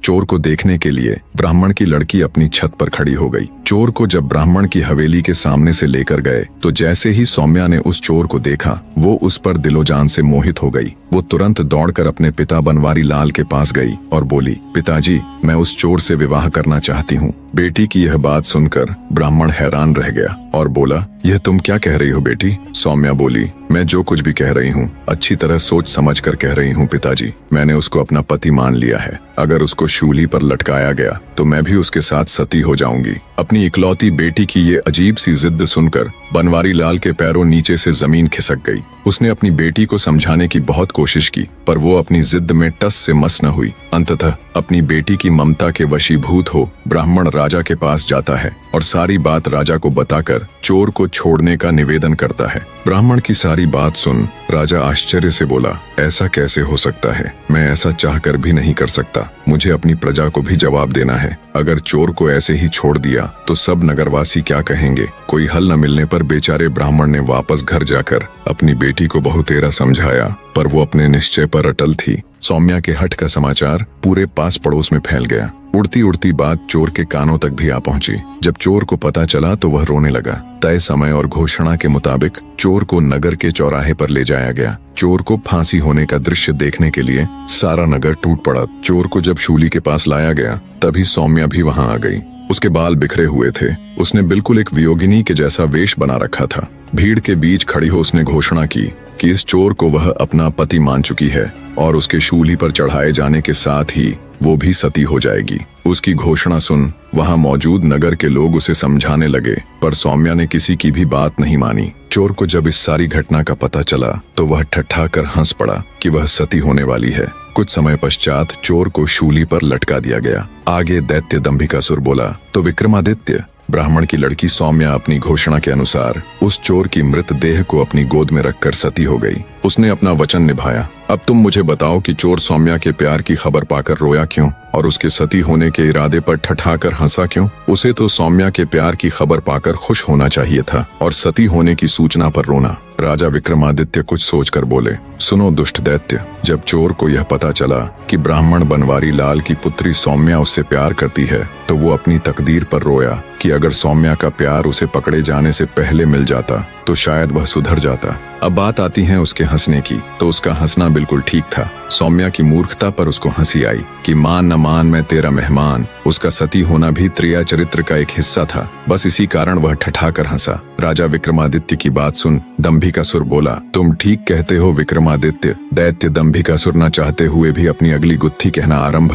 चोर को देखने के लिए ब्राह्मण की लड़की अपनी छत पर खड़ी हो गई। चोर को जब ब्राह्मण की हवेली के सामने से लेकर गए तो जैसे ही सौम्या ने उस चोर को देखा वो उस पर दिलो जान से मोहित हो गई। वो तुरंत दौड़कर अपने पिता बनवारी लाल के पास गई और बोली, पिताजी, मैं उस चोर से विवाह करना चाहती हूँ। बेटी की यह बात सुनकर ब्राह्मण हैरान रह गया और बोला, यह तुम क्या कह रही हो बेटी? सौम्या बोली, मैं जो कुछ भी कह रही हूँ अच्छी तरह सोच समझ कर कह रही हूँ पिताजी। मैंने उसको अपना पति मान लिया है। अगर उसको शूली पर लटकाया गया तो मैं भी उसके साथ सती हो जाऊंगी। अपनी इकलौती बेटी की ये अजीब सी जिद सुनकर बनवारी लाल के पैरों नीचे से जमीन खिसक गई। उसने अपनी बेटी को समझाने की बहुत कोशिश की पर वो अपनी जिद में टस से मस न हुई। अंततः अपनी बेटी की ममता के वशीभूत हो ब्राह्मण राजा के पास जाता है और सारी बात राजा को बताकर चोर को छोड़ने का निवेदन करता है। ब्राह्मण की सारी बात सुन राजा आश्चर्य से बोला, ऐसा कैसे हो सकता है? मैं ऐसा चाहकर भी नहीं कर सकता। मुझे अपनी प्रजा को भी जवाब देना है। अगर चोर को ऐसे ही छोड़ दिया तो सब नगरवासी क्या कहेंगे? कोई हल न मिलने पर बेचारे ब्राह्मण ने वापस घर जाकर अपनी बेटी को बहुतेरा समझाया पर वो अपने निश्चय पर अटल थी। सौम्या के हठ का समाचार पूरे पास पड़ोस में फैल गया। उड़ती उड़ती बात चोर के कानों तक भी आ पहुंची। जब चोर को पता चला तो वह रोने लगा। तय समय और घोषणा के मुताबिक चोर को नगर के चौराहे पर ले जाया गया। चोर को फांसी होने का दृश्य देखने के लिए सारा नगर टूट पड़ा। चोर को जब शूली के पास लाया गया तभी सौम्या भी वहां आ गई। उसके बाल बिखरे हुए थे। उसने बिल्कुल एक वियोगिनी के जैसा वेश बना रखा था। भीड़ के बीच खड़ी हो उसने घोषणा की कि इस चोर को वह अपना पति मान चुकी है और उसके शूली पर चढ़ाए जाने के साथ ही वो भी सती हो जाएगी। उसकी घोषणा सुन वहां मौजूद नगर के लोग उसे समझाने लगे पर सौम्या ने किसी की भी बात नहीं मानी। चोर को जब इस सारी घटना का पता चला तो वह ठट्ठा कर हंस पड़ा कि वह सती होने वाली है। कुछ समय पश्चात चोर को शूली पर लटका दिया गया। आगे दैत्य दंभिकासुर बोला, तो विक्रमादित्य, ब्राह्मण की लड़की सौम्या अपनी घोषणा के अनुसार उस चोर की मृत देह को अपनी गोद में रखकर सती हो गई। उसने अपना वचन निभाया। अब तुम मुझे बताओ कि चोर सौम्या के प्यार की खबर पाकर रोया क्यों और उसके सती होने के इरादे पर ठठाकर हंसा क्यों? उसे तो सौम्या के प्यार की खबर पाकर खुश होना चाहिए था और सती होने की सूचना पर रोना। राजा विक्रमादित्य कुछ सोचकर बोले, सुनो दुष्ट दैत्य, जब चोर को यह पता चला कि ब्राह्मण बनवारी लाल की पुत्री सौम्या उससे प्यार करती है तो वो अपनी तकदीर पर रोया कि अगर सौम्या का प्यार उसे पकड़े जाने से पहले मिल जाता तो शायद वह सुधर जाता। अब बात आती है उसके हंसने की, तो उसका हंसना बिल्कुल ठीक था। सौम्या की मूर्खता पर उसको हंसी आई कि मान न मान मैं तेरा मेहमान। उसका सती होना भी त्रिया चरित्र का एक हिस्सा था। बस इसी कारण वह ठठाकर हंसा। राजा विक्रमादित्य की बात सुन दंभिकासुर बोला, तुम ठीक कहते हो विक्रमादित्य। दैत्य दंभिकासुर न चाहते हुए भी अपनी अगली गुत्थी कहना आरंभ